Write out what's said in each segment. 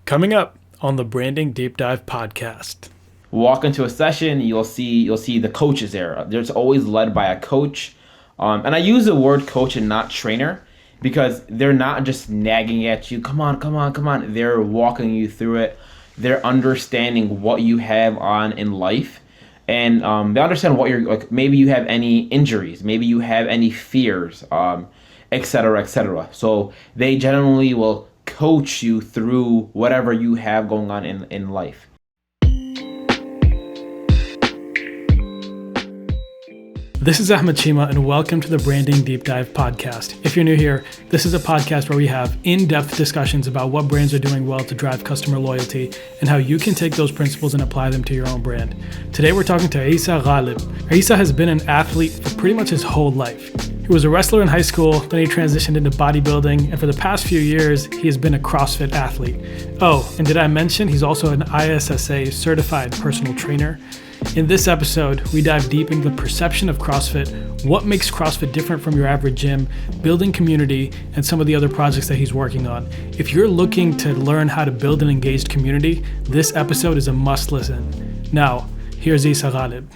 Coming up on the Branding Deep Dive podcast. Walk into a session, you'll see the coaches there. There's always led by a coach, and I use the word coach and not trainer because they're not just nagging at you. Come on. They're walking you through it. They're understanding what you have on in life, and they understand what you're like. Maybe you have any injuries, maybe you have any fears, etc., etc. So they generally will coach you through whatever you have going on in life. This is Ahmed Cheema, and welcome to the Branding Deep Dive podcast. If you're new here, this is a podcast where we have in-depth discussions about what brands are doing well to drive customer loyalty and how you can take those principles and apply them to your own brand. Today, we're talking to Issa Ghaleb. Issa has been an athlete for pretty much his whole life. He was a wrestler in high school, then he transitioned into bodybuilding, and for the past few years, he has been a CrossFit athlete. Oh, and did I mention he's also an ISSA Certified Personal Trainer? In this episode, we dive deep into the perception of CrossFit, what makes CrossFit different from your average gym, building community, and some of the other projects that he's working on. If you're looking to learn how to build an engaged community, this episode is a must listen. Now, here's Issa Ghaleb.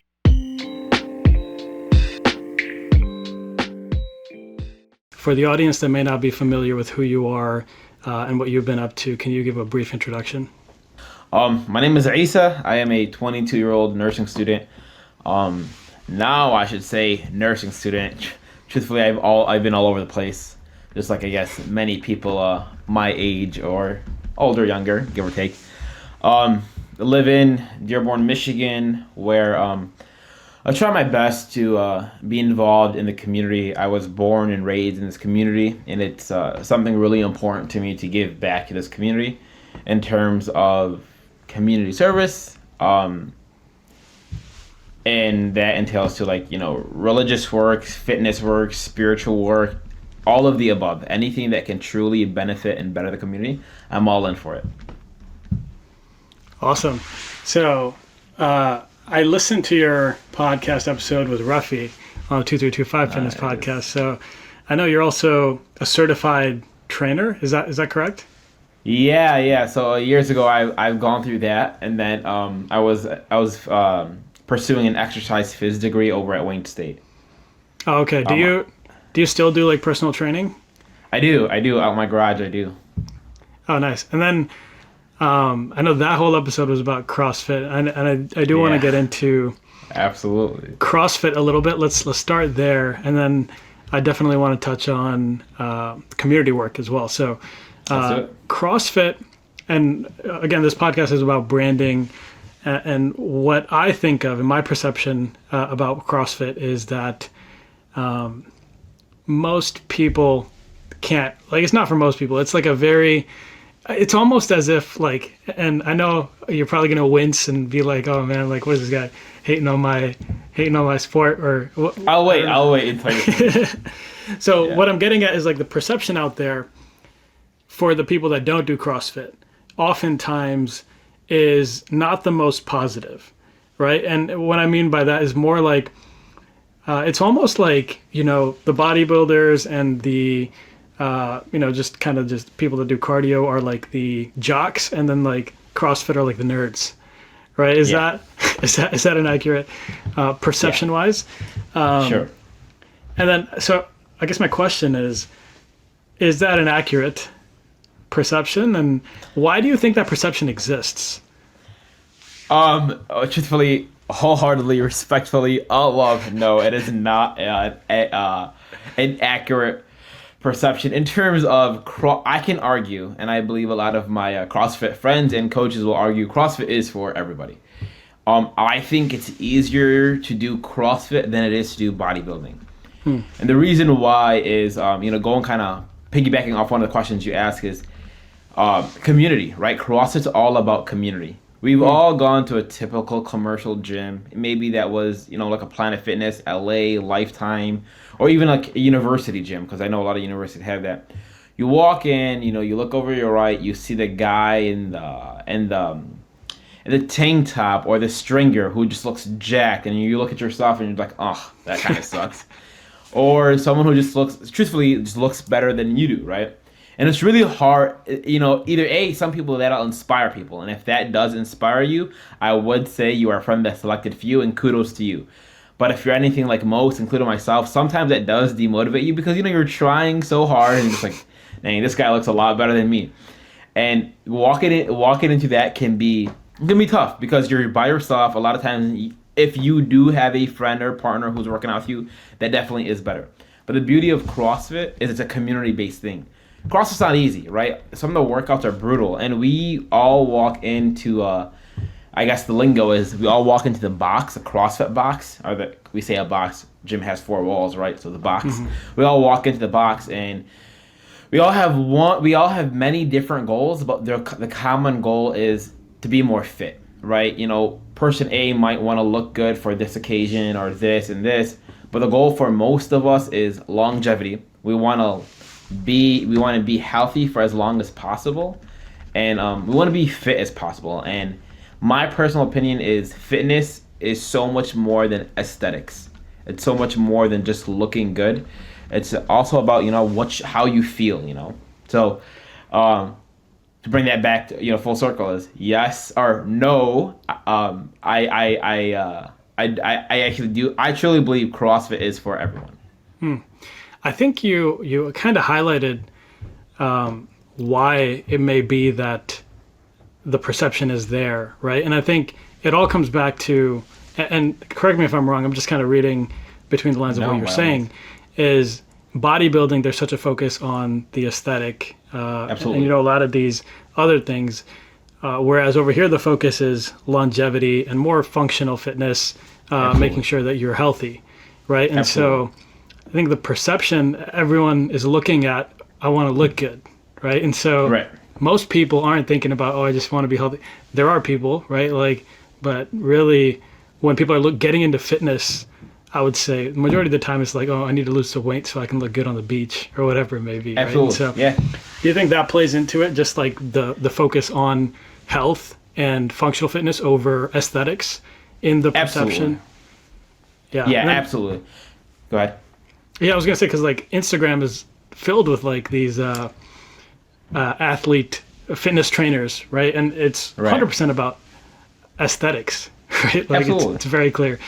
For the audience that may not be familiar with who you are and what you've been up to, can you give a brief introduction? My name is Issa. I am a 22-year-old nursing student. Now I should say nursing student. Truthfully, I've been all over the place, just like I guess many people my age or older, younger, give or take. I live in Dearborn, Michigan, where I try my best to be involved in the community. I was born and raised in this community, and it's something really important to me to give back to this community in terms of community service, and that entails to religious work, fitness work, spiritual work, all of the above. Anything that can truly benefit and better the community, I'm all in for it. Awesome. So I listened to your podcast episode with Ruffy on the 2325 Fitness podcast. So I know you're also a certified trainer. Is that correct? Yeah. So years ago, I've gone through that, and then I was pursuing an exercise phys degree over at Wayne State. Oh, okay. Do you still do like personal training? I do. Out in my garage, I do. Oh, nice. And then I know that whole episode was about CrossFit, and I do want to get into absolutely CrossFit a little bit. Let's start there, and then I definitely want to touch on community work as well. So. CrossFit, and again, this podcast is about branding, and what I think of, and my perception about CrossFit is that most people can't, it's not for most people. It's it's almost as if and I know you're probably going to wince and be like, oh man, what is this guy hating on my sport, or I'll wait. So what I'm getting at is the perception out there for the people that don't do CrossFit oftentimes is not the most positive, right? And what I mean by that is more it's almost the bodybuilders and the just people that do cardio are the jocks, and then CrossFit are the nerds, right? Is that an accurate perception wise? Sure. And then so I guess my question is that an accurate perception, and why do you think that perception exists? Truthfully, wholeheartedly, respectfully, no, it is not an accurate perception in terms of I can argue, and I believe a lot of my CrossFit friends and coaches will argue CrossFit is for everybody. I think it's easier to do CrossFit than it is to do bodybuilding. And the reason why is going kind of piggybacking off one of the questions you asked is community, right? CrossFit's all about community. We've all gone to a typical commercial gym. Maybe that was, like a Planet Fitness, LA, Lifetime, or even a university gym, because I know a lot of universities have that. You walk in, you look over your right, you see the guy in the tank top or the stringer who just looks jacked, and you look at yourself and you're like, oh, that kind of sucks. Or someone who just looks better than you do, right? And it's really hard, either some people that'll inspire people. And if that does inspire you, I would say you are from the selected few, and kudos to you. But if you're anything like most, including myself, sometimes that does demotivate you because, you're trying so hard and it's like, dang, this guy looks a lot better than me. And walking into that can be tough because you're by yourself. A lot of times, if you do have a friend or partner who's working out with you, that definitely is better. But the beauty of CrossFit is it's a community-based thing. CrossFit's not easy, right? Some of the workouts are brutal, and we all walk into, I guess the lingo is we all walk into the box, a CrossFit box, or we say a box. Gym has 4 walls, right? So the box. Mm-hmm. We all walk into the box, and we all have many different goals, but the common goal is to be more fit, right? Person A might want to look good for this occasion or this and this, but the goal for most of us is longevity. We want to be healthy for as long as possible, and we want to be fit as possible. And my personal opinion is fitness is so much more than aesthetics. It's so much more than just looking good. It's also about how you feel. So to bring that back to full circle is yes or no. I actually do. I truly believe CrossFit is for everyone. I think you kind of highlighted why it may be that the perception is there, right? And I think it all comes back to, and correct me if I'm wrong, I'm just kind of reading between the lines of what you're saying, is bodybuilding, there's such a focus on the aesthetic, Absolutely. and a lot of these other things, whereas over here the focus is longevity and more functional fitness, making sure that you're healthy, right? And Absolutely. So I think the perception everyone is looking at, I want to look good, right? And so right. Most people aren't thinking about, I just want to be healthy. There are people, right? But really, when people are getting into fitness, I would say the majority of the time it's I need to lose some weight so I can look good on the beach or whatever it may be. Absolutely. Right? So, yeah. Do you think that plays into it? Just like the focus on health and functional fitness over aesthetics in the perception? Absolutely. Yeah, absolutely. Go ahead. Yeah, I was gonna say because Instagram is filled with these athlete fitness trainers, right? And it's 100% about aesthetics, right? Absolutely. It's very clear.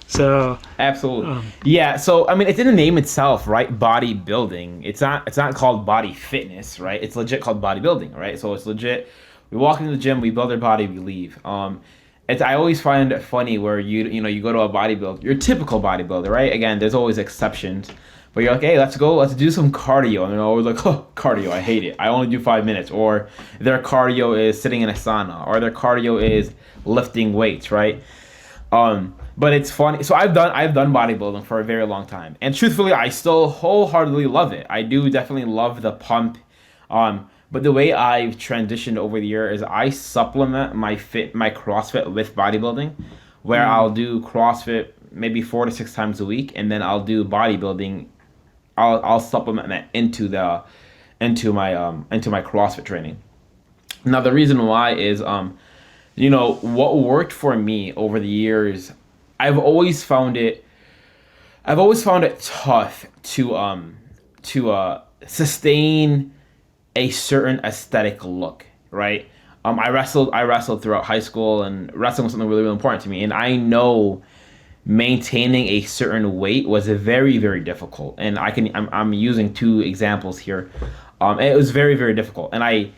So absolutely, yeah. So I mean, it's in the name itself, right? Bodybuilding. It's not called body fitness, right? It's legit called bodybuilding, right? So it's legit. We walk into the gym, we build our body, we leave. I always find it funny where you go to a bodybuilder, your typical bodybuilder, right? Again, there's always exceptions, but you're like, hey, let's do some cardio, and they're always like, oh, cardio, I hate it. I only do 5 minutes. Or their cardio is sitting in a sauna, or their cardio is lifting weights, right? But it's funny. So I've done bodybuilding for a very long time, and truthfully, I still wholeheartedly love it. I do definitely love the pump. But the way I've transitioned over the year is I supplement my CrossFit with bodybuilding, where I'll do CrossFit maybe 4 to 6 times a week, and then I'll do bodybuilding. I'll supplement that into my CrossFit training. Now the reason why is what worked for me over the years. I've always found it tough to sustain a certain aesthetic look, right? I wrestled throughout high school, and wrestling was something really, really important to me. And I know maintaining a certain weight was very, very difficult. And I'm using 2 examples here. It was very, very difficult. And I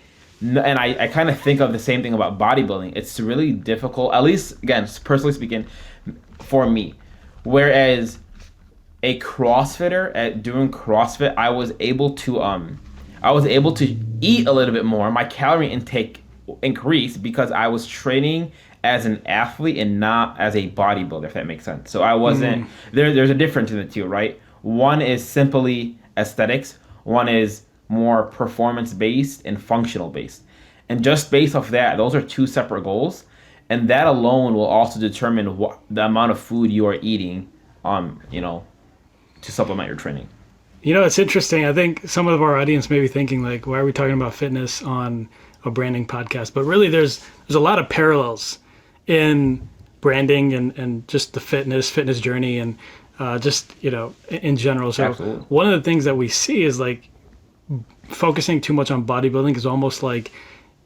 kind of think of the same thing about bodybuilding. It's really difficult, at least, again, personally speaking, for me. Whereas a CrossFitter, at doing CrossFit, I was able to eat a little bit more. My calorie intake increased because I was training as an athlete and not as a bodybuilder, if that makes sense. So I wasn't there's a difference in the two, right? One is simply aesthetics, one is more performance based and functional based. And just based off that, those are 2 separate goals, and that alone will also determine what the amount of food you are eating to supplement your training. It's interesting. I think some of our audience may be thinking why are we talking about fitness on a branding podcast? But really there's a lot of parallels in branding and just the fitness journey and just in general. So Absolutely. One of the things that we see is focusing too much on bodybuilding is almost like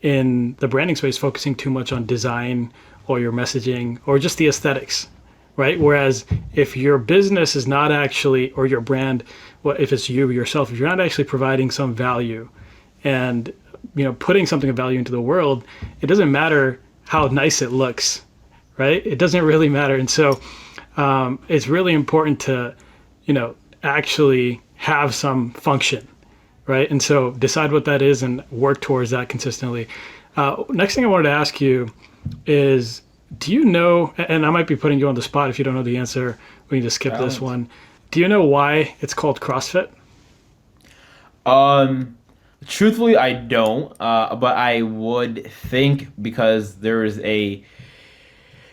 in the branding space, focusing too much on design or your messaging or just the aesthetics, right? Whereas if your business is not actually, or your brand, well, if it's you yourself, if you're not actually providing some value and, putting something of value into the world, it doesn't matter how nice it looks, right? It doesn't really matter. And so it's really important to, actually have some function, right? And so decide what that is and work towards that consistently. Next thing I wanted to ask you is, do you know, and I might be putting you on the spot if you don't know the answer, we need to skip this one. Do you know why it's called CrossFit? Truthfully, I don't, but I would think because the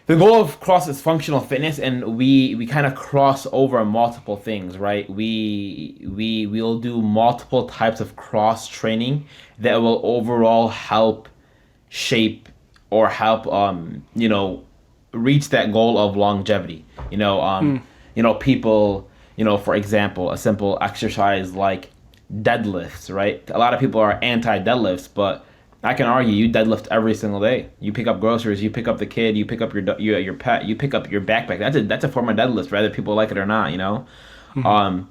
goal of CrossFit is functional fitness, and we kind of cross over multiple things, right? We'll do multiple types of cross training that will overall help shape or help reach that goal of longevity. People, for example, a simple exercise like deadlifts, right? A lot of people are anti deadlifts, but I can argue you deadlift every single day. You pick up groceries, you pick up the kid, you pick up your pet, you pick up your backpack. That's a form of deadlift, whether people like it or not. Mm-hmm.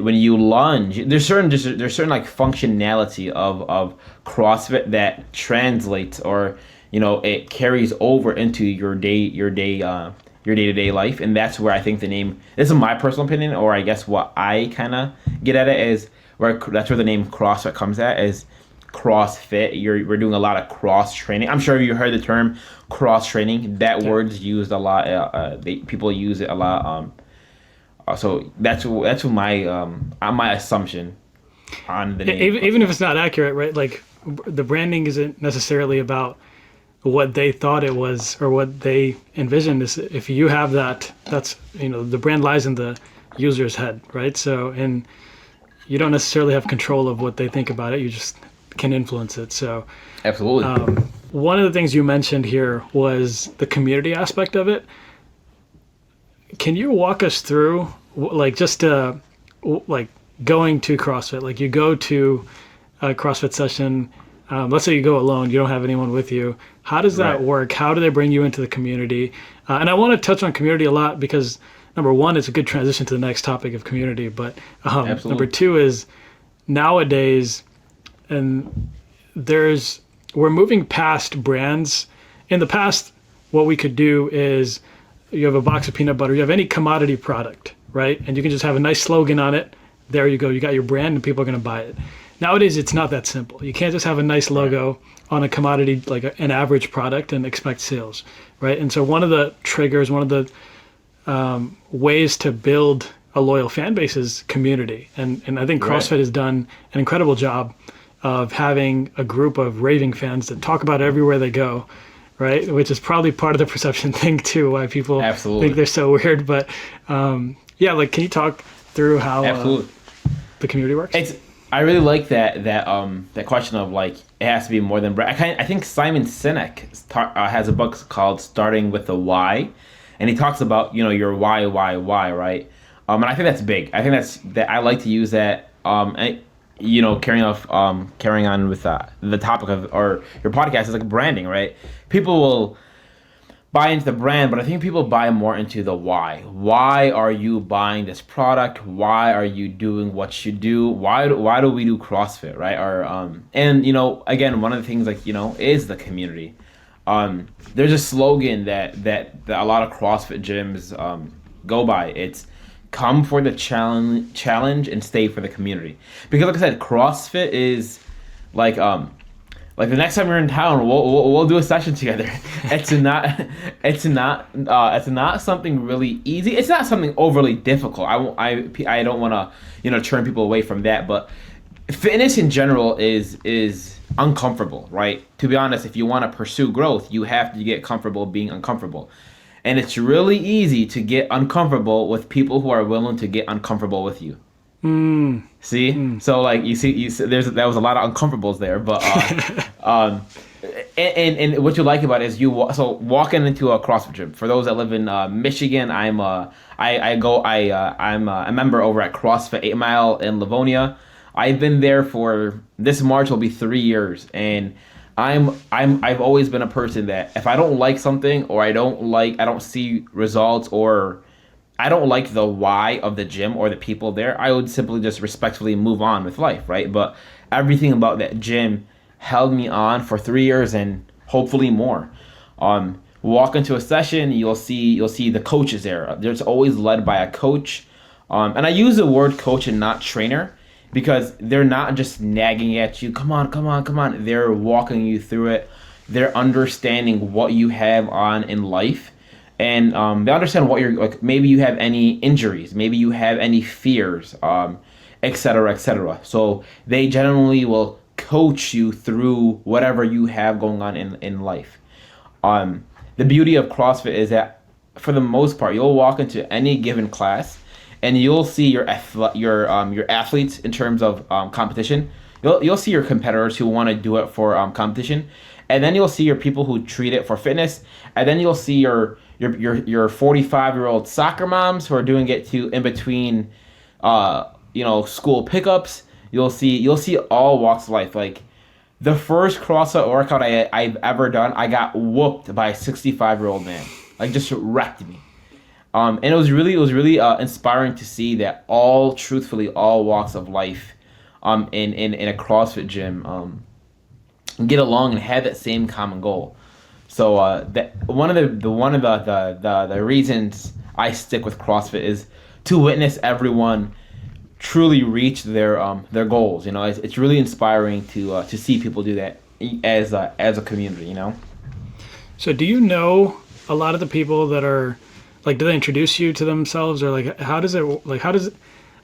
When you lunge, there's certain like functionality of CrossFit that translates or it carries over into your day-to-day life, and that's where I think the name. This is my personal opinion, or I guess what I kind of get at it is. That's where the name CrossFit comes at, is CrossFit. We're doing a lot of cross training. I'm sure you heard the term cross training. That word's used a lot. People use it a lot. So that's my assumption on the name. Even if it's not accurate, right? Like the branding isn't necessarily about what they thought it was or what they envisioned. If you have that, that's the brand lies in the user's head, right? So you don't necessarily have control of what they think about it. You just can influence it. So absolutely. One of the things you mentioned here was the community aspect of it. Can you walk us through, like, just like going to CrossFit? Like, you go to a CrossFit session. Let's say you go alone. You don't have anyone with you. How does that work? How do they bring you into the community? And I want to touch on community a lot because number one, it's a good transition to the next topic of community. But number two is nowadays, and we're moving past brands. In the past, what we could do is you have a box of peanut butter, you have any commodity product, right? And you can just have a nice slogan on it. There you go. You got your brand and people are going to buy it. Nowadays, it's not that simple. You can't just have a nice logo on a commodity, like an average product, and expect sales, right? And so one of the triggers, one of the ways to build a loyal fan base is community. And I think CrossFit has done an incredible job of having a group of raving fans that talk about it everywhere they go, right? Which is probably part of the perception thing too, why people think they're so weird. But can you talk through how the community works? I really like that question of like it has to be more than brand. I think Simon Sinek has a book called Starting with the Why. And he talks about, your why, right? And I think that's big. I think that I like to use that, carrying on with the topic of, or your podcast is like branding, right? People will buy into the brand, but I think people buy more into the why. Why are you buying this product? Why are you doing what you do? Why do we do CrossFit, right? Or, again, one of the things is the community. There's a slogan that a lot of CrossFit gyms go by. It's come for the challenge and stay for the community. Because like I said, CrossFit is like the next time you're in town, we'll do a session together. It's not something really easy. It's not something overly difficult. I don't want to turn people away from that. But fitness in general is uncomfortable, right? To be honest, if you want to pursue growth, you have to get comfortable being uncomfortable. And it's really easy to get uncomfortable with people who are willing to get uncomfortable with you. See? So like you see that was a lot of uncomfortables there, but And what you like about it is so walking into a CrossFit gym. For those that live in Michigan, I'm a member over at CrossFit 8 Mile in Livonia. I've been there for this March will be 3 years, and I've always been a person that if I don't like something or I don't see results or I don't like the why of the gym or the people there, I would simply just respectfully move on with life, right? But everything about that gym held me on for 3 years and hopefully more. Walk into a session, you'll see the coaches there. There's always led by a coach, and I use the word coach and not trainer because they're not just nagging at you. Come on, come on, come on. They're walking you through it. They're understanding what you have on in life. And they understand what you're like. Maybe you have any injuries, maybe you have any fears, et cetera, et cetera. So they generally will coach you through whatever you have going on in life. The beauty of CrossFit is that for the most part, you'll walk into any given class, and you'll see your athletes in terms of competition. You'll see your competitors who want to do it for competition, and then you'll see your people who treat it for fitness, and then you'll see your 45-year-old soccer moms who are doing it to in between school pickups. You'll see all walks of life. Like the first CrossFit workout I've ever done, I got whooped by a 65-year-old man. Like just wrecked me. And it was really inspiring to see that truthfully all walks of life in a CrossFit gym get along and have that same common goal. So that one of the reasons I stick with CrossFit is to witness everyone truly reach their goals. You know, it's really inspiring to see people do that as a community. You know. So do you know a lot of the people that are like? Do they introduce you to themselves, or like how does it?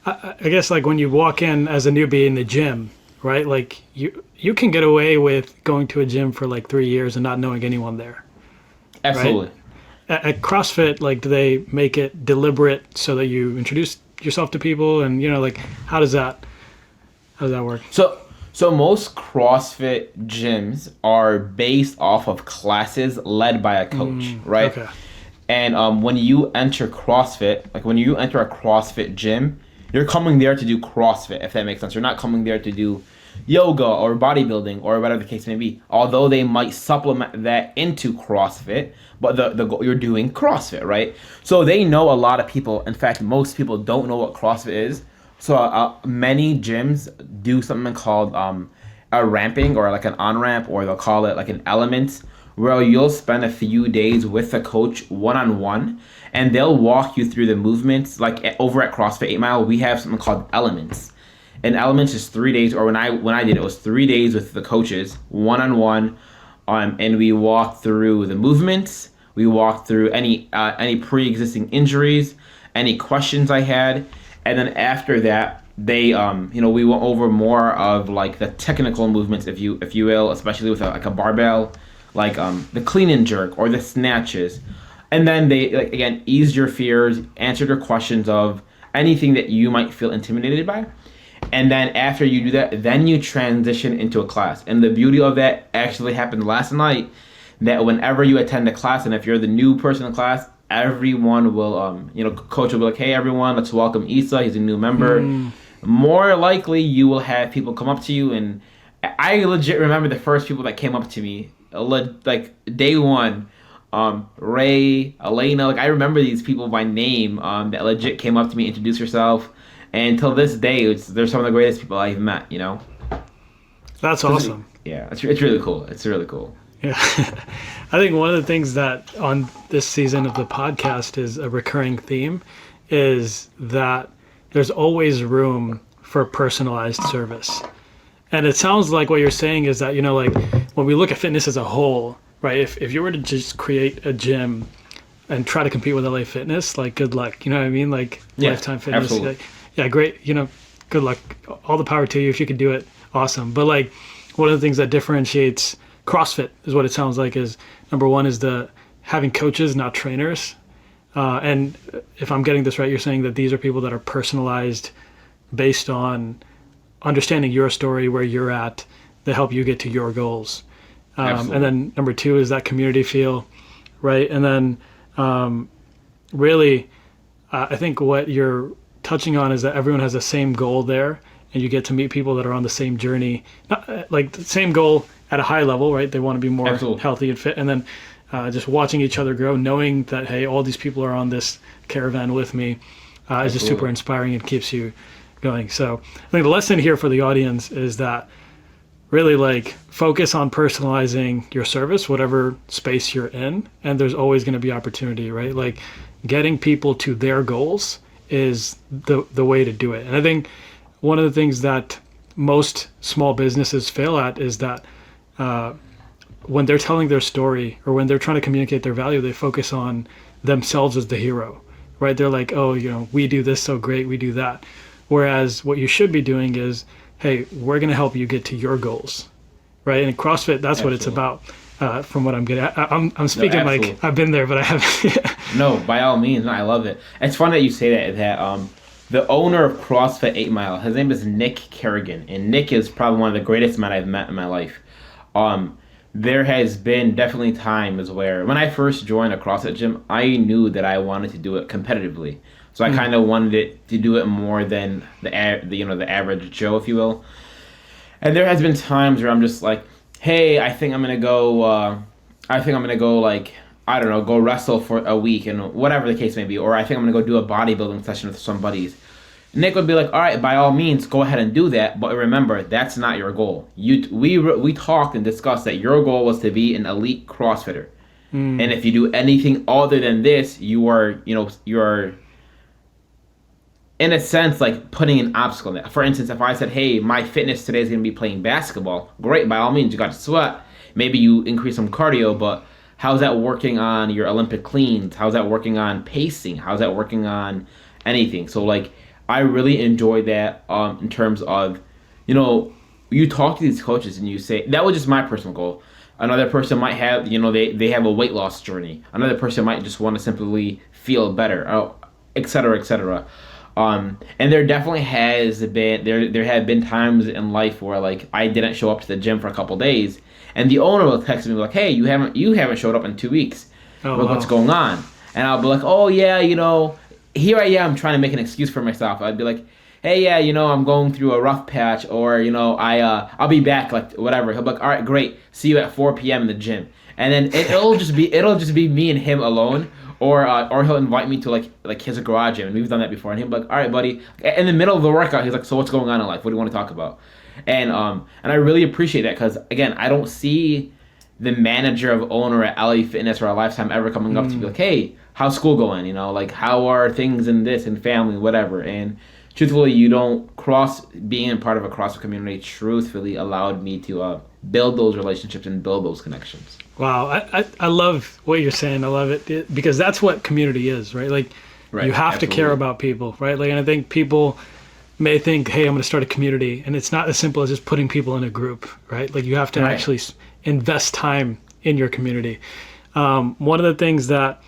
I guess like when you walk in as a newbie in the gym, right? Like you can get away with going to a gym for like 3 years and not knowing anyone there. Absolutely. Right? At CrossFit, like, do they make it deliberate so that you introduce yourself to people, and like how does that work? So most CrossFit gyms are based off of classes led by a coach, right? Okay. And when you enter CrossFit, like when you enter a CrossFit gym, you're coming there to do CrossFit, if that makes sense. You're not coming there to do yoga or bodybuilding or whatever the case may be. Although they might supplement that into CrossFit, but you're doing CrossFit, right? So they know a lot of people. In fact, most people don't know what CrossFit is. So many gyms do something called a ramping or like an on-ramp, or they'll call it like an element, where you'll spend a few days with a coach one-on-one, and they'll walk you through the movements. Like over at CrossFit 8 Mile, we have something called elements. And elements is 3 days, or when I did it was 3 days with the coaches one-on-one, and we walked through the movements. We walked through any pre-existing injuries, any questions I had, and then after that, they we went over more of like the technical movements, if you will, especially with like a barbell, like the clean and jerk or the snatches, and then they like again eased your fears, answered your questions of anything that you might feel intimidated by. And then after you do that, then you transition into a class. And the beauty of that actually happened last night, that whenever you attend a class, and if you're the new person in class, everyone will, coach will be like, hey, everyone, let's welcome Issa. He's a new member. More likely, you will have people come up to you. And I legit remember the first people that came up to me, like day one, Ray, Elena. Like I remember these people by name that legit came up to me, introduced herself. And until this day, they're some of the greatest people I've met, you know? That's awesome. Yeah, it's really cool. It's really cool. Yeah. I think one of the things that on this season of the podcast is a recurring theme is that there's always room for personalized service. And it sounds like what you're saying is that, like when we look at fitness as a whole, right? If you were to just create a gym and try to compete with LA Fitness, like good luck. You know what I mean? Like Lifetime Fitness. Absolutely. Yeah, great. Good luck. All the power to you. If you could do it, awesome. But like one of the things that differentiates CrossFit is what it sounds like is number one is the having coaches, not trainers. And if I'm getting this right, you're saying that these are people that are personalized based on understanding your story, where you're at, that help you get to your goals. Absolutely. And then number two is that community feel, right? And then really, I think what you're touching on is that everyone has the same goal there, and you get to meet people that are on the same journey, like the same goal at a high level, right? They want to be more Absolutely. healthy and fit, and then just watching each other grow, knowing that, hey, all these people are on this caravan with me, is just super Absolutely. inspiring and keeps you going. So I think the lesson here for the audience is that really like focus on personalizing your service, whatever space you're in, and there's always going to be opportunity, right? Like getting people to their goals is the way to do it. And I think one of the things that most small businesses fail at is that when they're telling their story or when they're trying to communicate their value, they focus on themselves as the hero, right? They're like, oh, we do this so great, we do that. Whereas what you should be doing is, hey, we're going to help you get to your goals, right? And in CrossFit, that's what it's about. From what I'm getting, I'm speaking like I've been there, but I haven't. No, by all means, no, I love it. It's funny that you say that. The owner of CrossFit 8 Mile, his name is Nick Kerrigan, and Nick is probably one of the greatest men I've met in my life. There has been definitely times where when I first joined a CrossFit gym, I knew that I wanted to do it competitively. So I kind of wanted it to do it more than the average Joe, if you will. And there has been times where I'm just like, hey, I think I'm gonna go. Like, I don't know, go wrestle for a week and whatever the case may be, or I think I'm gonna go do a bodybuilding session with some buddies. Nick would be like, all right, by all means, go ahead and do that, but remember, that's not your goal. We talked and discussed that your goal was to be an elite CrossFitter, and if you do anything other than this, you are in a sense like putting an obstacle in that. For instance, if I said, hey, my fitness today is gonna be playing basketball, great, by all means, you got to sweat. Maybe you increase some cardio, but how's that working on your Olympic cleans? How's that working on pacing? How's that working on anything? So like, I really enjoy that in terms of, you talk to these coaches and you say, that was just my personal goal. Another person might have, they have a weight loss journey. Another person might just want to simply feel better, et cetera, et cetera. And there definitely has been, there have been times in life where like I didn't show up to the gym for a couple days, and the owner will text me like, hey, you haven't showed up in 2 weeks. What's going on? And I'll be like, oh yeah, here I am trying to make an excuse for myself. I'd be like, hey, yeah, I'm going through a rough patch, or I'll be back, like whatever. He'll be like, all right, great, see you at 4 p.m. in the gym, and then it'll just be me and him alone, or he'll invite me to like his garage gym, and we've done that before, and he'll be like, all right, buddy, in the middle of the workout, he's like, so what's going on in life? What do you want to talk about? And I really appreciate that, because again, I don't see the manager of owner at LA Fitness or a Lifetime ever coming up to be like, hey, how's school going? Like, how are things in this and family, whatever. And truthfully, being a part of a CrossFit community truthfully allowed me to build those relationships and build those connections. Wow, I love what you're saying. I love it because that's what community is, right? Like, you have to care about people, right? Like, and I think people may think, hey, I'm going to start a community, and it's not as simple as just putting people in a group, right? Like, you have to actually invest time in your community. One of the things that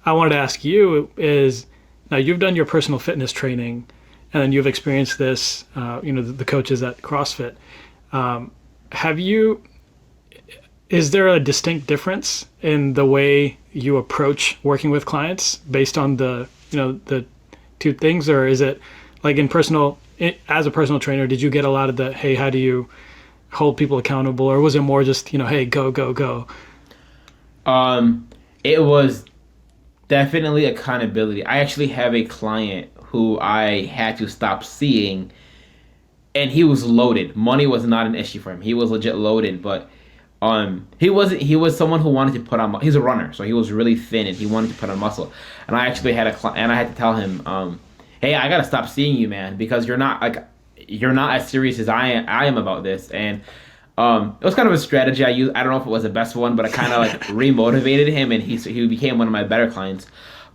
I wanted to ask you is, now you've done your personal fitness training, and then you've experienced this, the coaches at CrossFit. Is there a distinct difference in the way you approach working with clients based on the two things, or is it like as a personal trainer, did you get a lot of the, hey, how do you hold people accountable, or was it more just, hey, go, go, go? It was definitely accountability. I actually have a client who I had to stop seeing, and he was loaded. Money was not an issue for him. He was legit loaded, but he was someone who wanted to put on, he's a runner, so he was really thin and he wanted to put on muscle. And I actually had and I had to tell him, hey, I gotta stop seeing you, man, because you're not as serious as I am about this. And it was kind of a strategy I used. I don't know if it was the best one, but I kind of like remotivated him, and he became one of my better clients.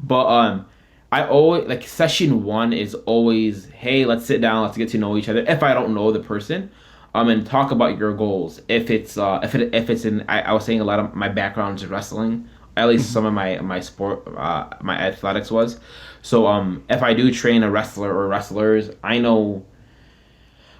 But I always, like, session one is always, hey, let's sit down, let's get to know each other. If I don't know the person, and talk about your goals. If it's in, I was saying a lot of my background is wrestling. At least some of my sport, my athletics was. So if I do train a wrestler or wrestlers, I know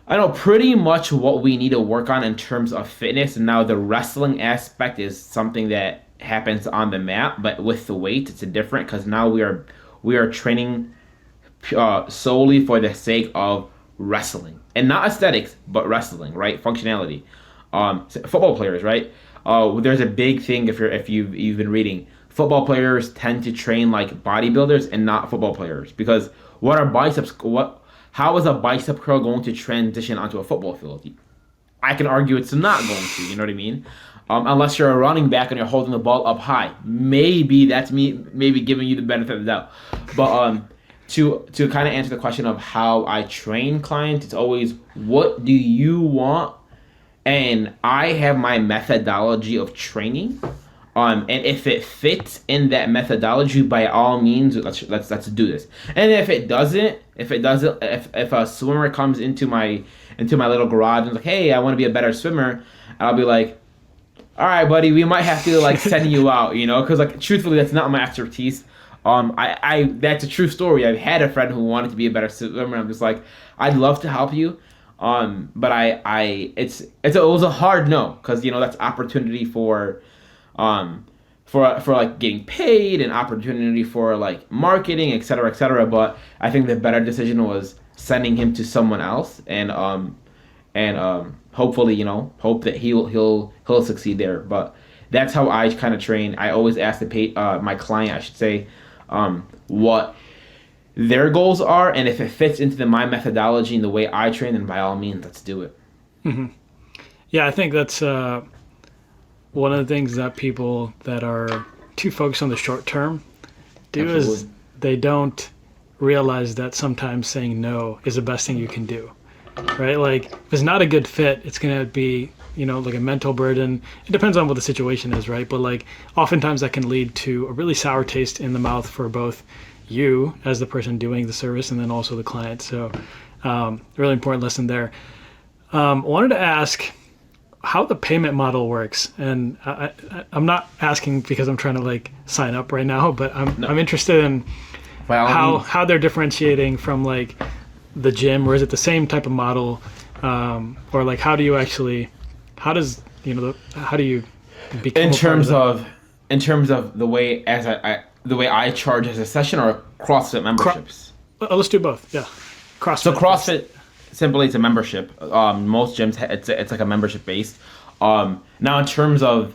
I know pretty much what we need to work on in terms of fitness. And now the wrestling aspect is something that happens on the mat, but with the weight, it's a different because now we are training solely for the sake of wrestling and not aesthetics, but wrestling, right? Functionality. Football players, right? There's a big thing if you've been reading. Football players tend to train like bodybuilders and not football players because what are biceps? How is a bicep curl going to transition onto a football field? I can argue it's not going to. You know what I mean? Unless you're a running back and you're holding the ball up high, maybe that's me, maybe giving you the benefit of the doubt. But to kind of answer the question of how I train clients, it's always what do you want, and I have my methodology of training. And if it fits in that methodology, by all means, let's do this. And if a swimmer comes into my little garage and is like, hey, I want to be a better swimmer, I'll be like, all right, buddy, we might have to like send you out, because like truthfully, that's not my expertise. I that's a true story. I've had a friend who wanted to be a better swimmer. I'm just like, I'd love to help you, but it was a hard no because that's opportunity for like getting paid and opportunity for like marketing, et cetera, et cetera. But I think the better decision was sending him to someone else and hopefully, hope that he'll succeed there. But that's how I kind of train. I always ask my client, I should say, what their goals are, and if it fits into my methodology and the way I train, then by all means, let's do it. Mm-hmm. Yeah, I think that's one of the things that people that are too focused on the short term do. Absolutely. Is they don't realize that sometimes saying no is the best thing you can do, right? Like if it's not a good fit, it's going to be, like a mental burden. It depends on what the situation is, right? But like oftentimes that can lead to a really sour taste in the mouth for both you as the person doing the service and then also the client. So really important lesson there. I wanted to ask how the payment model works. And I'm not asking because I'm trying to like sign up right now, but I'm interested in how they're differentiating from like the gym, or is it the same type of model? Or like how do you become in terms of the way I charge as a session or CrossFit memberships? Let's do both. Yeah. CrossFit. So CrossFit simply it's a membership. Most gyms it's like a membership based. Now in terms of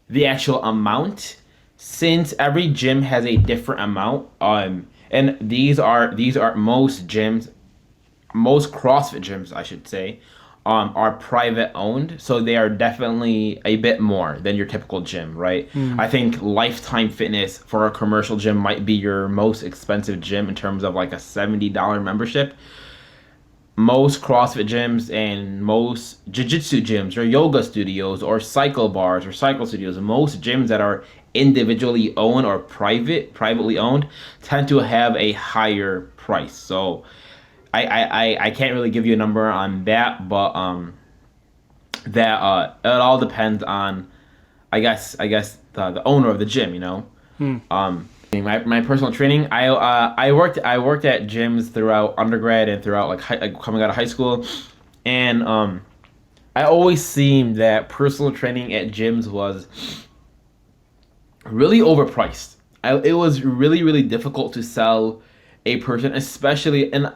the actual amount, since every gym has a different amount, and these are most CrossFit gyms, I should say, are private owned, so they are definitely a bit more than your typical gym, right? I think Lifetime Fitness for a commercial gym might be your most expensive gym in terms of like a $70 membership. Most CrossFit gyms and most jiu-jitsu gyms or yoga studios or cycle bars or cycle studios, most gyms that are individually owned or privately owned tend to have a higher price. So I can't really give you a number on that, but that it all depends on I guess the owner of the gym, My personal training, I worked at gyms throughout undergrad and throughout like coming out of high school, and I always seemed that personal training at gyms was really overpriced. It was really, really difficult to sell a person, especially, and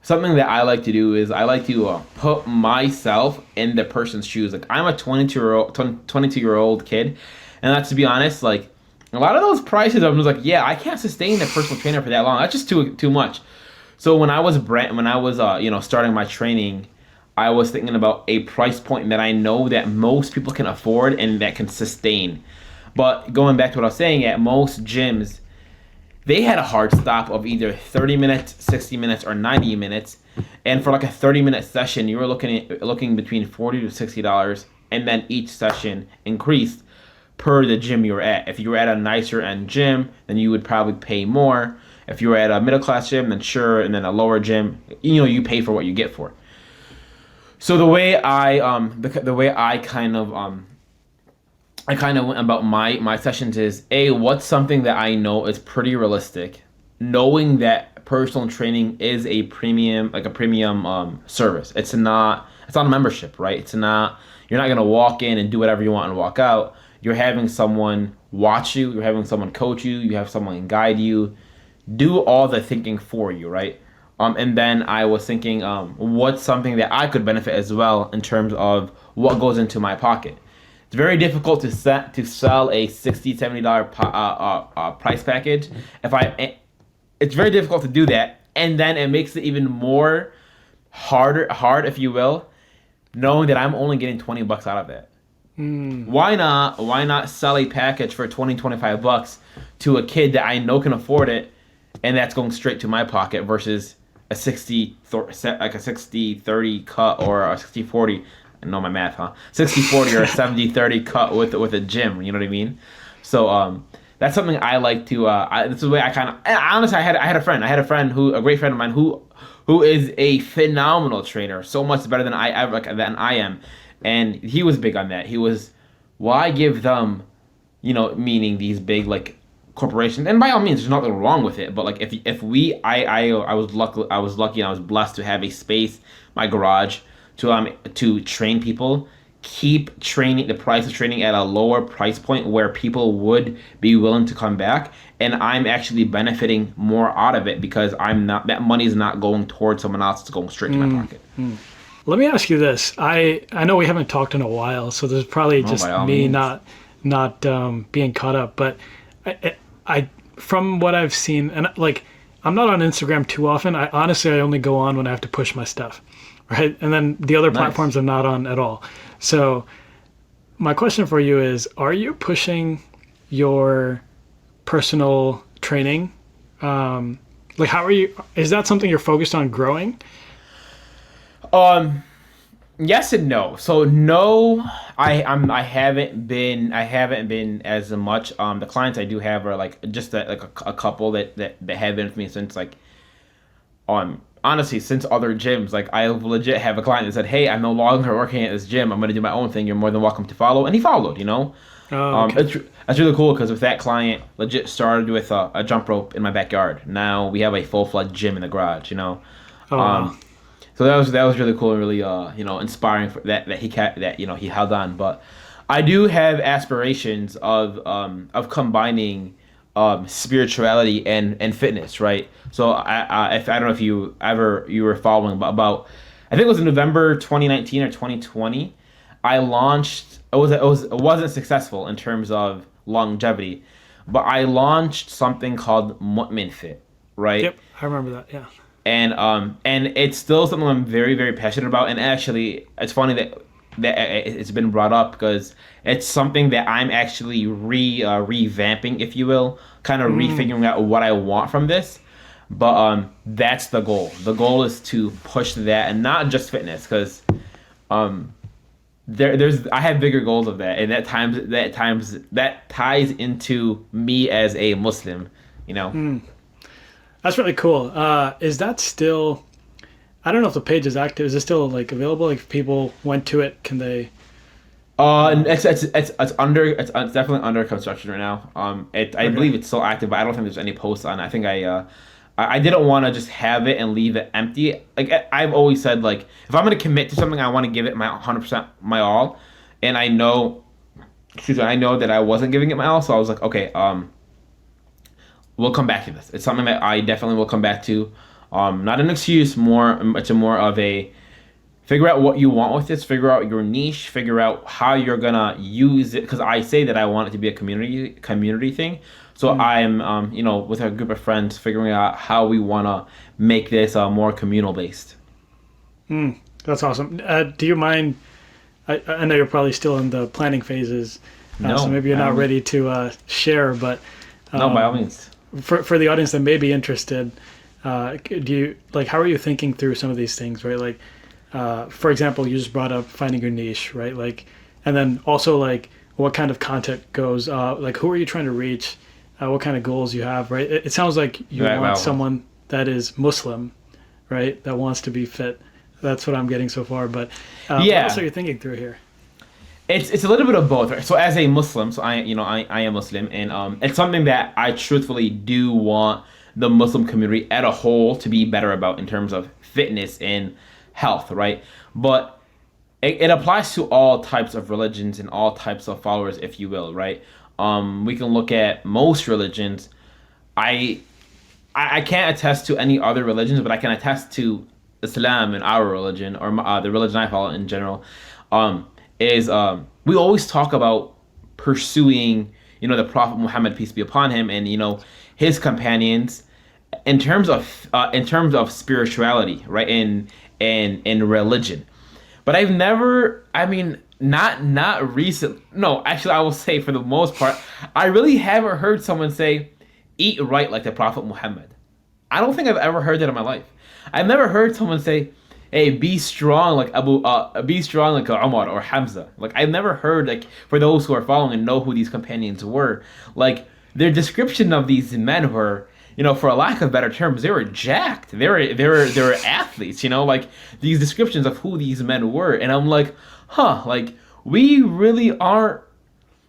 something that I like to do is I like to put myself in the person's shoes. Like I'm a 22-year-old kid, and that's, to be honest, like a lot of those prices, I was like, yeah, I can't sustain a personal trainer for that long. That's just too much. So when I was starting my training, I was thinking about a price point that I know that most people can afford and that can sustain. But going back to what I was saying, at most gyms, they had a hard stop of either 30 minutes, 60 minutes, or 90 minutes. And for like a 30-minute session, you were looking between $40 to $60, and then each session increased per the gym you were at. If you were at a nicer end gym, then you would probably pay more. If you were at a middle class gym, then sure, and then a lower gym, you pay for what you get for it. So the way I kind of went about my sessions is what's something that I know is pretty realistic, knowing that personal training is a premium service. It's not a membership, right? It's not, you're not gonna walk in and do whatever you want and walk out. You're having someone watch you, you're having someone coach you, you have someone guide you, do all the thinking for you, right? And then I was thinking, what's something that I could benefit as well in terms of what goes into my pocket. It's very difficult to sell a $60, $70 price package. It's very difficult to do that, and then it makes it even more hard, if you will, knowing that I'm only getting $20 out of it. Why not sell a package for $25 to a kid that I know can afford it, and that's going straight to my pocket versus a 60-30 cut or a 60-40. I know my math, huh? 60-40 or a 70-30 cut with a gym. You know what I mean? So that's something I like to. This is the way I kind of. Honestly, I had a friend. A great friend of mine who is a phenomenal trainer, so much better than I am, and he was big on that. He was, why give them, meaning these big like corporations, and by all means, there's nothing wrong with it. But like I was lucky and I was blessed to have a space, my garage, to train people, keep training, the price of training at a lower price point where people would be willing to come back, and I'm actually benefiting more out of it because that money is not going towards someone else, it's going straight to my pocket. Let me ask you this. I know we haven't talked in a while, so there's probably just me not being caught up, but I from what I've seen, and like I'm not on Instagram too often. I only go on when I have to push my stuff. Right. And then the other platforms I'm not on at all. So my question for you is, are you pushing your personal training? Like, how are you, is that something you're focused on growing? Yes and no. So no, I haven't been as much. The clients I do have are like just a couple that have been with me since like, honestly, since other gyms. Like, I legit have a client that said, hey, I'm no longer working at this gym, I'm going to do my own thing, you're more than welcome to follow, and he followed. Okay. That's really cool because with that client, legit started with a jump rope in my backyard. Now we have a full-fledged gym in the garage. Wow. So that was really cool and really inspiring for that he held on. But I do have aspirations of combining spirituality and fitness, right? So I don't know if you were following about I think it was in November 2019 or 2020, I launched. It wasn't successful in terms of longevity, but I launched something called Mu'min Fit, right? Yep, I remember that. Yeah. And it's still something I'm very, very passionate about. And actually, it's funny that it's been brought up because it's something that I'm actually revamping, if you will, kind of refiguring out what I want from this. But that's the goal. The goal is to push that, and not just fitness, because I have bigger goals of that, and that ties into me as a Muslim, That's really cool. Is that still? I don't know if the page is active. Is it still like available? Like, if people went to it, can they? It's definitely under construction right now. I believe it's still active, but I don't think there's any posts on it. I think I didn't want to just have it and leave it empty. Like, I've always said, like, if I'm going to commit to something, I want to give it my 100% my all. And I know that I wasn't giving it my all, so I was like, okay, we'll come back to this. It's something that I definitely will come back to. Not an excuse, it's more of a figure out what you want with this, figure out your niche, figure out how you're gonna use it. Because I say that I want it to be a community thing. So I'm, with a group of friends, figuring out how we wanna make this more communal based. That's awesome. Do you mind? I know you're probably still in the planning phases, so maybe you're not ready to share. But no, by all means. For the audience that may be interested, how are you thinking through some of these things, right? Like, for example, you just brought up finding your niche, right? Like, and then also like what kind of content goes, like who are you trying to reach, what kind of goals you have, right? It sounds like you want someone that is Muslim, right? That wants to be fit. That's what I'm getting so far. But what else are you thinking through here? It's a little bit of both, right? So as a Muslim, I am Muslim, and it's something that I truthfully do want the Muslim community at a whole to be better about in terms of fitness and health, right? But it applies to all types of religions and all types of followers, if you will, right? We can look at most religions. I can't attest to any other religions, but I can attest to Islam and our religion, or the religion I follow in general. We always talk about pursuing, the Prophet Muhammad, peace be upon him, and his companions in terms of spirituality, right? In religion. But I've never, not recent. No, actually, I will say for the most part, I really haven't heard someone say, "Eat right like the Prophet Muhammad." I don't think I've ever heard that in my life. I've never heard someone say, "Hey, be strong like Umar or Hamza." Like, I've never heard, like, for those who are following and know who these companions were, like, their description of these men were, for a lack of better terms, they were jacked. They were athletes, like these descriptions of who these men were, and I'm like, like, we really aren't.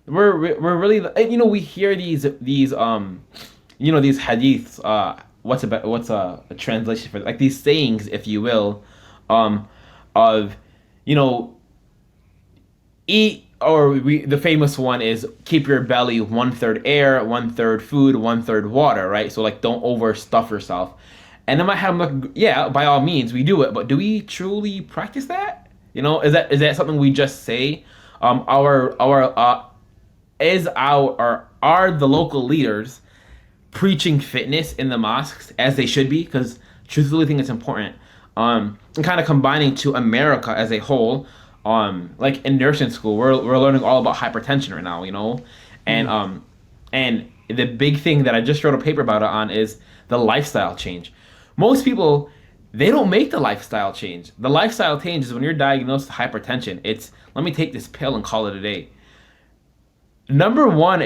We're really, we hear these these hadiths. What's a translation for, like, these sayings, if you will, of eat, or the famous one is keep your belly 1/3 air, 1/3 food, 1/3 water, right? So, like, don't overstuff yourself. And in my head, I'm like, yeah, by all means we do it, but do we truly practice that? Is that something we just say? Are the local leaders preaching fitness in the mosques as they should be? Because truthfully, I think it's important. And kind of combining to America as a whole. Like in nursing school, we're learning all about hypertension right now, and the big thing that I just wrote a paper about it on is the lifestyle change. Most people, they don't make the lifestyle change. The lifestyle change is when you're diagnosed with hypertension. It's, let me take this pill and call it a day. Number one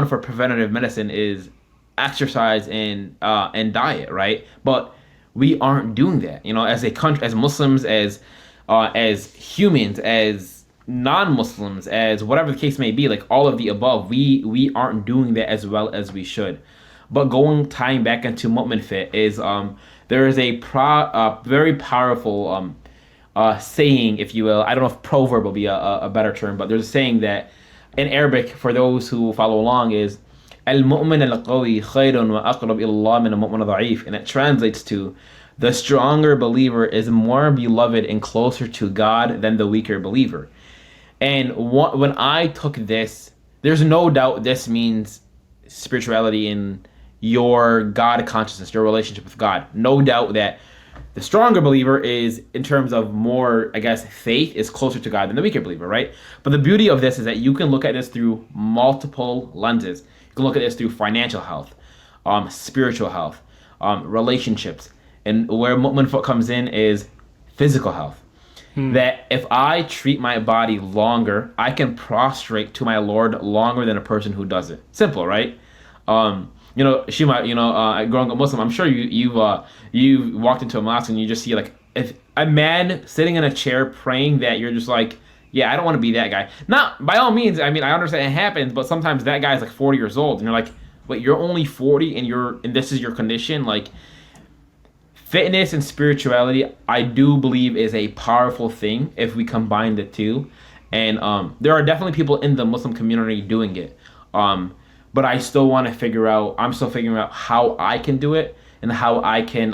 for preventative medicine is exercise and diet, right? But we aren't doing that, as a country, as Muslims, as humans, as non-Muslims, as whatever the case may be, like all of the above, we aren't doing that as well as we should. But tying back into Mu'min Fit is, there is a very powerful saying, if you will. I don't know if proverb will be a better term, but there's a saying that in Arabic, for those who follow along, is al-mu'min al-qawi khayrun wa aqrab ila Allah min al-mu'min al-da'if, and it translates to, the stronger believer is more beloved and closer to God than the weaker believer. And when I took this, there's no doubt this means spirituality in your God consciousness, your relationship with God. No doubt that the stronger believer is, in terms of more, I guess, faith, is closer to God than the weaker believer, right? But the beauty of this is that you can look at this through multiple lenses. You can look at this through financial health, spiritual health, relationships. And where Mu'min Foot comes in is physical health. That if I treat my body longer, I can prostrate to my Lord longer than a person who doesn't. Simple, right? Cheema, growing up Muslim, I'm sure you've walked into a mosque and you just see, like, if a man sitting in a chair praying, that you're just like, yeah, I don't want to be that guy. Not by all means. I understand it happens, but sometimes that guy's like 40 years old, and you're like, wait, you're only 40, and this is your condition, like. Fitness and spirituality, I do believe, is a powerful thing if we combine the two. And there are definitely people in the Muslim community doing it. But I'm still figuring out how I can do it and how I can,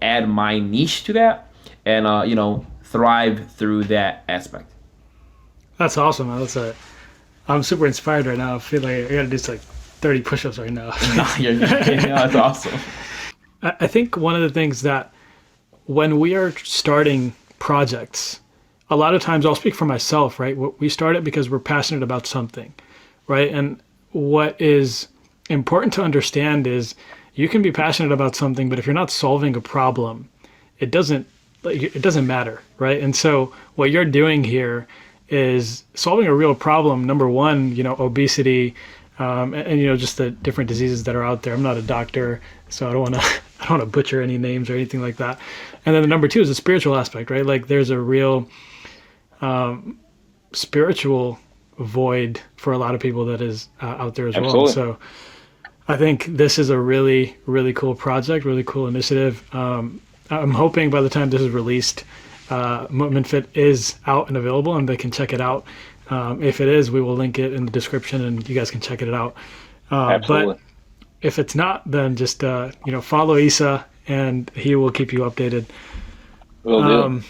add my niche to that and, thrive through that aspect. That's awesome. I'm super inspired right now. I feel like I got to do like 30 push-ups right now. That's awesome. I think one of the things that when we are starting projects, a lot of times, I'll speak for myself, right? We start it because we're passionate about something, right? And what is important to understand is you can be passionate about something, but if you're not solving a problem, it doesn't matter, right? And so what you're doing here is solving a real problem. Number one, obesity, and just the different diseases that are out there. I'm not a doctor, so I don't want to butcher any names or anything like that. And then the number two is the spiritual aspect, right? Like, there's a real spiritual void for a lot of people that is out there as Absolutely. well. I think this is a really, really cool project, really cool initiative. I'm hoping by the time this is released, Movement Fit is out and available and they can check it out. If it is, we will link it in the description and you guys can check it out. But Absolutely. if it's not, then just, follow Issa and he will keep you updated. Will do.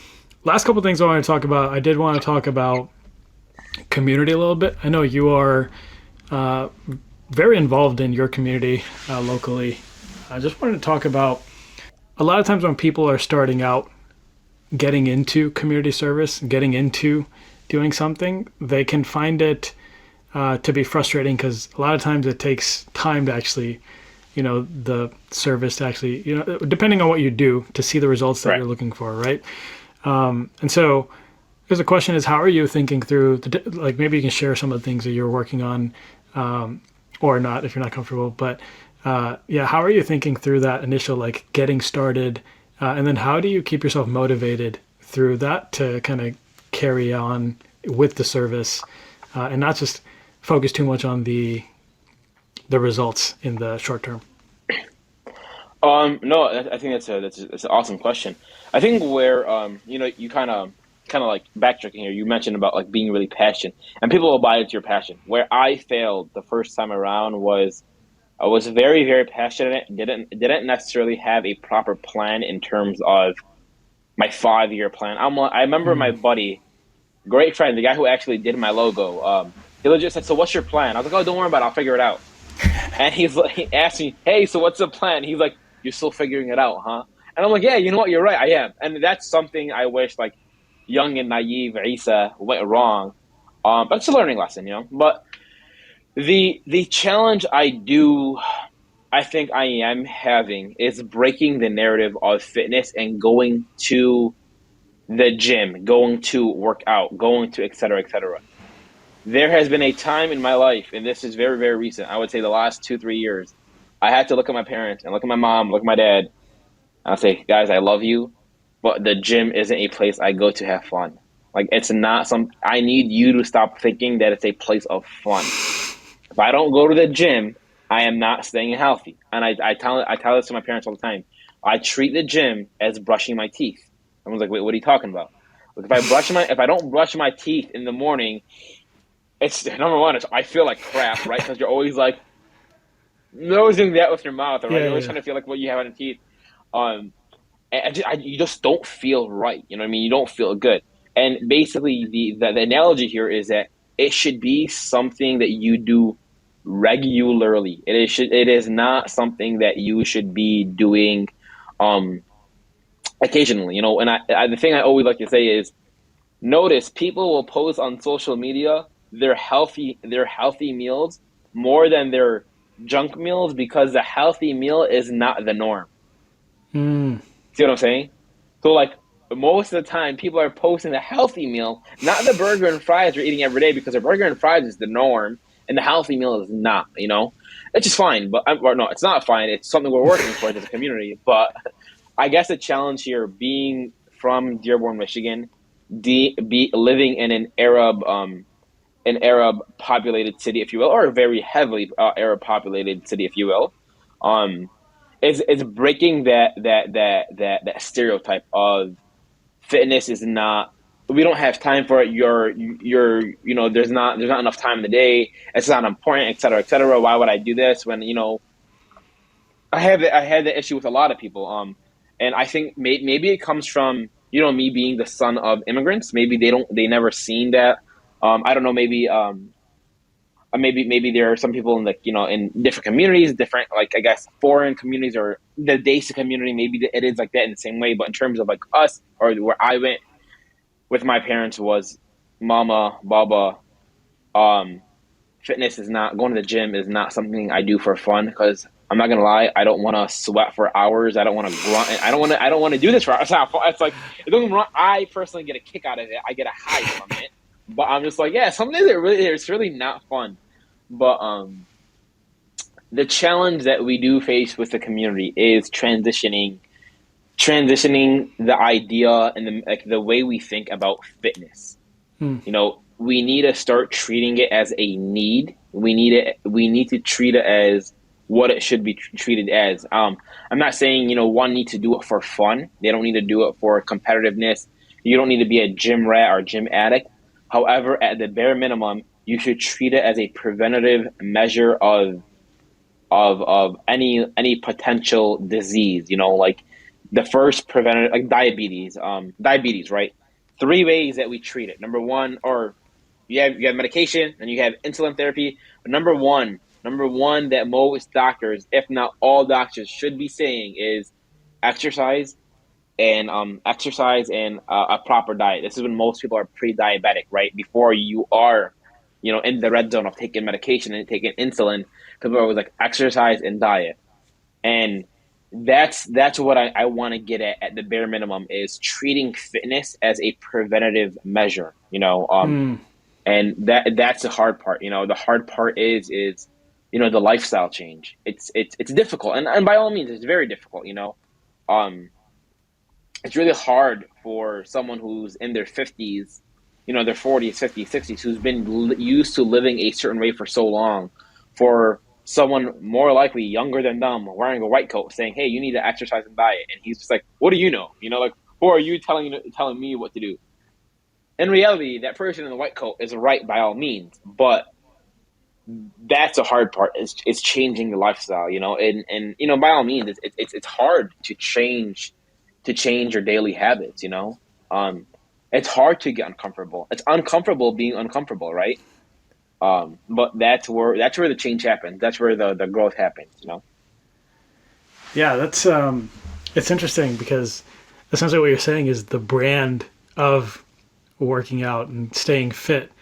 Last couple things I want to talk about. I did want to talk about community a little bit. I know you are very involved in your community locally. I just wanted to talk about a lot of times when people are starting out getting into community service, getting into doing something, they can find it to be frustrating because a lot of times it takes time to actually, the service to actually, depending on what you do to see the results that Right. you're looking for, right? And so, because the question is, how are you thinking through like maybe you can share some of the things that you're working on, or not if you're not comfortable. But yeah, how are you thinking through that initial like getting started, and then how do you keep yourself motivated through that to kind of carry on with the service, and not just focus too much on the results in the short term? No, I think that's an awesome question. I think where you kind of like backtracking here. You mentioned about like being really passionate, and people will buy into your passion. Where I failed the first time around was I was very very passionate. Didn't necessarily have a proper plan in terms of my 5 year plan. I remember my buddy, great friend, the guy who actually did my logo. He legit said, "So what's your plan?" I was like, "Oh, don't worry about it. I'll figure it out." And he's like, he asked me, "Hey, so what's the plan?" He's like, "You're still figuring it out, huh?" And I'm like, "Yeah, you know what? You're right. I am." And that's something I wish like young and naive Issa went wrong. But it's a learning lesson, you know. But the challenge I think I am having is breaking the narrative of fitness and going to the gym, going to work out, going to et cetera, et cetera. There has been a time in my life, and this is very, very recent. I would say the last 2, 3 years, I had to look at my parents and look at my mom, look at my dad, and I'll say, guys, I love you, but the gym isn't a place I go to have fun. Like it's not some. I need you to stop thinking that it's a place of fun. If I don't go to the gym, I am not staying healthy. And I tell this to my parents all the time. I treat the gym as brushing my teeth. Someone's like, wait, what are you talking about? Like if I don't brush my teeth in the morning, it's number one. I feel like crap, right? Because you're always like nosing that with your mouth, right? Yeah, You're always yeah, trying to feel like what you have on your teeth. Um, and you just don't feel right. You know what I mean? You don't feel good. And basically, the analogy here is that it should be something that you do regularly. It is not something that you should be doing um, occasionally. You know, and the thing I always like to say is notice people will post on social media their healthy meals more than their junk meals because the healthy meal is not the norm. See what I'm saying? So like most of the time, people are posting the healthy meal, not the burger and fries they're eating every day, because the burger and fries is the norm, and the healthy meal is not. You know, it's just fine, but or no, it's not fine. It's something we're working towards as a community. But I guess the challenge here, being from Dearborn, Michigan, be living in an Arab populated city, if you will, or a very heavily Arab populated city, if you will. Um, it's breaking that stereotype of fitness is not, we don't have time for it. There's not enough time in the day. It's not important, et cetera, et cetera. Why would I do this when I had the issue with a lot of people. And I think maybe it comes from me being the son of immigrants. Maybe they never seen that. I don't know. Maybe there are some people in in different communities, different, like, I guess, foreign communities, or the Desa community. Maybe it is like that in the same way. But in terms of like us, or where I went with my parents, was mama, baba. Um, Fitness is not, going to the gym is not something I do for fun, because I'm not gonna lie, I don't want to sweat for hours. I don't want to grunt. I don't want to do this for hours. It's not fun. It's like, it doesn't run. I personally get a kick out of it. I get a high from it. But I'm just like, yeah, some days it's really not fun. But the challenge that we do face with the community is transitioning the idea and the way we think about fitness. We need to start treating it as a need. We need to treat it as what it should be treated as. I'm not saying, one needs to do it for fun. They don't need to do it for competitiveness. You don't need to be a gym rat or gym addict. However, at the bare minimum, you should treat it as a preventative measure of any potential disease. Like the first preventative, like diabetes, right? Three ways that we treat it. Number one, or you have medication and you have insulin therapy. But number one that most doctors, if not all doctors, should be saying is exercise and a proper diet. This is when most people are pre-diabetic, right? Before you are, in the red zone of taking medication and taking insulin, people are always like exercise and diet. And that's what I want to get at the bare minimum is treating fitness as a preventative measure, and that's the hard part. The hard part is the lifestyle change. It's difficult, and by all means, it's very difficult. Um, it's really hard for someone who's in their 50s, their 40s, 50s, 60s, who's been used to living a certain way for so long, for someone more likely younger than them wearing a white coat saying, "Hey, you need to exercise and diet," and he's just like, "What do you know? Like, who are you telling me what to do?" In reality, that person in the white coat is right by all means, but that's the hard part. Is changing the lifestyle, and by all means, it's hard to change your daily habits. It's hard to get uncomfortable. It's uncomfortable being uncomfortable, right? But that's where the change happens. That's where the growth happens. Yeah, that's it's interesting because essentially what you're saying is the brand of working out and staying fit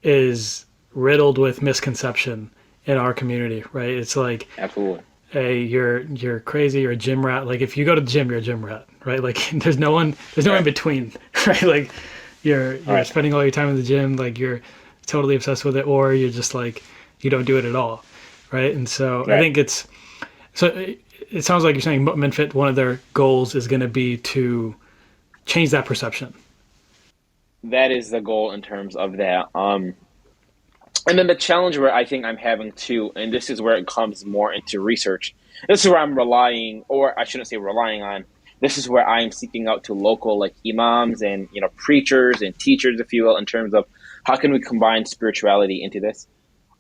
is riddled with misconception in our community, right? It's like, Absolutely. hey, you're crazy, you're a gym rat. Like if you go to the gym, you're a gym rat, right? Like there's no in Right. between, right? Like you're Right. spending all your time in the gym, like you're totally obsessed with it, or you're just like you don't do it at all, right? And so I Right. think it sounds like you're saying Minfit, one of their goals is going to be to change that perception. That is the goal in terms of that. And then the challenge where I think I'm having too, and this is where it comes more into research. This is where I'm relying, or I shouldn't say relying on. This is where I'm seeking out to local like imams and preachers and teachers, if you will, in terms of how can we combine spirituality into this.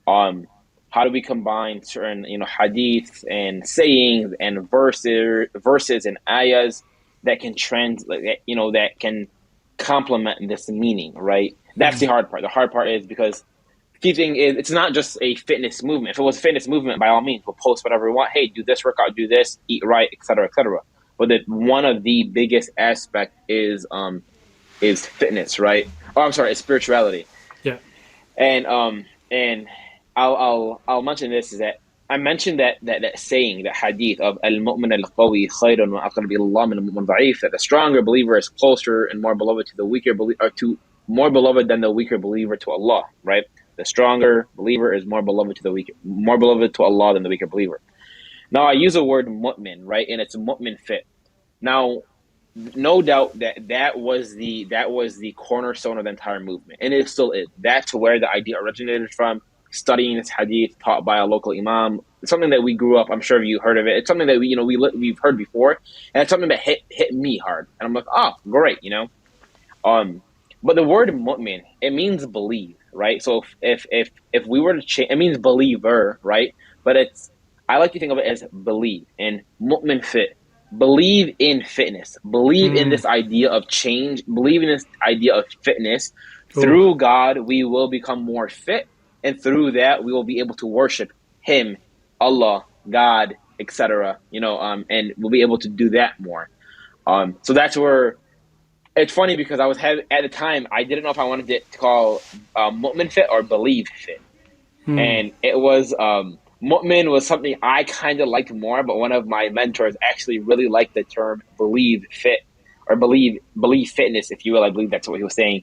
Um, how do we combine certain hadiths and sayings and verses and ayahs that can translate, that can complement this meaning, right? That's the hard part. The hard part is because key thing is it's not just a fitness movement. If it was a fitness movement, by all means, we'll post whatever we want. Hey, do this workout, do this, eat right, etc., etc. But one of the biggest aspect is fitness, right? Oh, I'm sorry, it's spirituality. Yeah. And I'll mention this is that I mentioned that saying, that hadith of al mu'min al qawi khayrun wa aqrab ila Allah min al mu'min da'if, that the stronger believer is closer and more beloved to the weaker believer, or to more beloved than the weaker believer to Allah, right? The stronger believer is more beloved to Allah than the weaker believer. Now I use the word mu'min, right? And it's mu'min fit. Now, no doubt that was the cornerstone of the entire movement, and it still is. That's where the idea originated from. Studying this hadith taught by a local imam, it's something that we grew up. I'm sure you heard of it. It's something that we've heard before, and it's something that hit me hard. And I'm like, oh, great. Um, but the word mu'min, it means believe, right? So if we were to change, it means believer, right? But I like to think of it as believe, and mu'min fit. Believe in fitness. Believe in Mm. this idea of change. Believe in this idea of fitness. Ooh. Through God, we will become more fit, and through that, we will be able to worship Him, Allah, God, etc. And we'll be able to do that more. So that's where it's funny because I was having at the time I didn't know if I wanted it to call Mu'min fit or Believe fit, Mm. and it was Mu'min was something I kind of liked more, but one of my mentors actually really liked the term Believe fit or believe fitness, if you will. I believe that's what he was saying.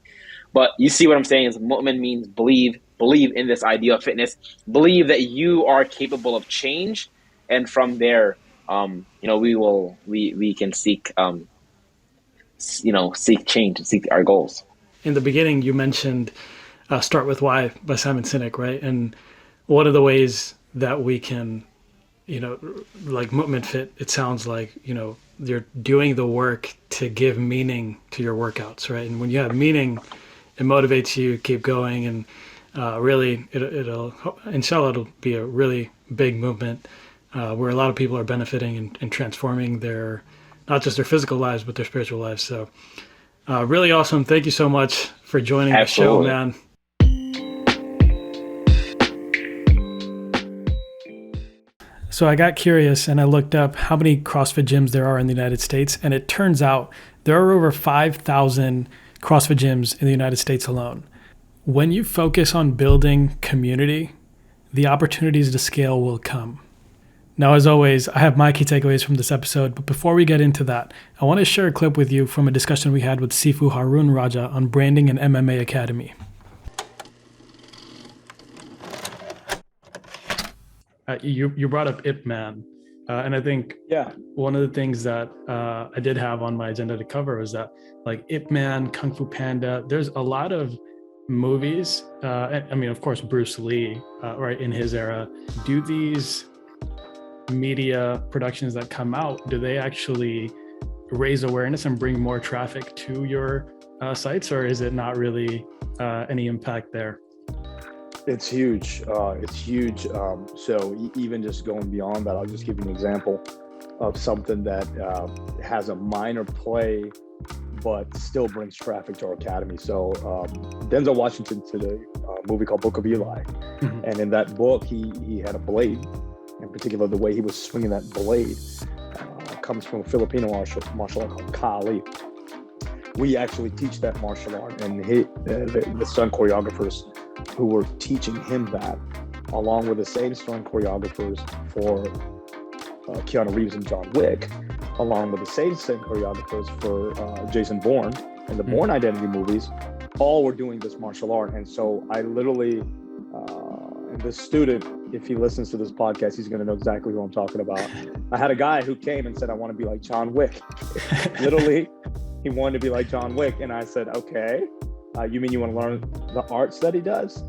But you see what I'm saying is Mu'min means believe in this idea of fitness, believe that you are capable of change, and from there, we can seek change and seek our goals. In the beginning, you mentioned "Start with Why" by Simon Sinek, right? And one of the ways that we can like Movement Fit, it sounds like, you're doing the work to give meaning to your workouts, right? And when you have meaning, it motivates you to keep going, and really, it'll inshallah, it'll be a really big movement where a lot of people are benefiting and transforming their, not just their physical lives, but their spiritual lives. So really awesome. Thank you so much for joining Absolutely. the show, man. So I got curious and I looked up how many CrossFit gyms there are in the United States, and it turns out there are over 5,000 CrossFit gyms in the United States alone. When you focus on building community, the opportunities to scale will come. Now, as always, I have my key takeaways from this episode, but before we get into that, I want to share a clip with you from a discussion we had with Sifu Harun Raja on branding an MMA academy. You brought up Ip Man, and I think one of the things that I did have on my agenda to cover was that, like, Ip Man, Kung Fu Panda, there's a lot of movies, I mean, of course, Bruce Lee, right, in his era. Do these media productions that come out, do they actually raise awareness and bring more traffic to your sites, or is it not really any impact there? It's huge. It's huge. So even just going beyond that, I'll just give you an example of something that has a minor play, but still brings traffic to our academy. So Denzel Washington did a movie called Book of Eli. Mm-hmm. And in that book, he had a blade. In particular, the way he was swinging that blade comes from a Filipino martial art called Kali. We actually teach that martial art, and the stunt choreographers who were teaching him that, along with the same stunt choreographers for Keanu Reeves and John Wick, along with the same choreographers for Jason Bourne and the Bourne Identity movies, all were doing this martial art. And so I literally, and this student, if he listens to this podcast, he's going to know exactly who I'm talking about. I had a guy who came and said, I want to be like John Wick. Literally, he wanted to be like John Wick. And I said, okay, you mean you want to learn the arts that he does?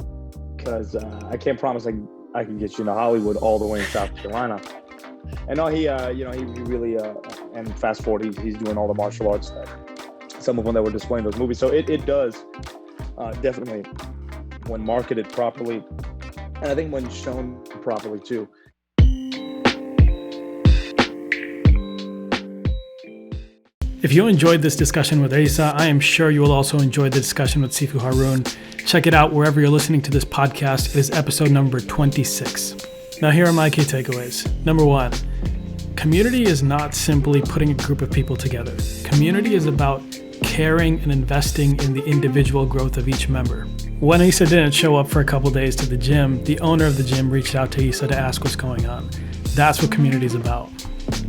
Because I can't promise I can get you into Hollywood all the way in South Carolina. And no, he really, and fast forward, he's doing all the martial arts stuff. Some of them that were displaying those movies. So it does definitely, when marketed properly, and I think when shown properly too. If you enjoyed this discussion with Issa, I am sure you will also enjoy the discussion with Sifu Harun. Check it out wherever you're listening to this podcast. It is episode number 26. Now, here are my key takeaways. Number 1, community is not simply putting a group of people together. Community is about caring and investing in the individual growth of each member. When Issa didn't show up for a couple days to the gym, the owner of the gym reached out to Issa to ask what's going on. That's what community is about.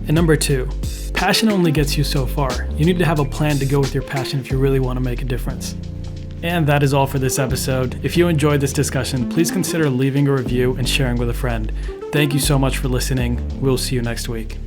And number 2, passion only gets you so far. You need to have a plan to go with your passion if you really want to make a difference. And that is all for this episode. If you enjoyed this discussion, please consider leaving a review and sharing with a friend. Thank you so much for listening. We'll see you next week.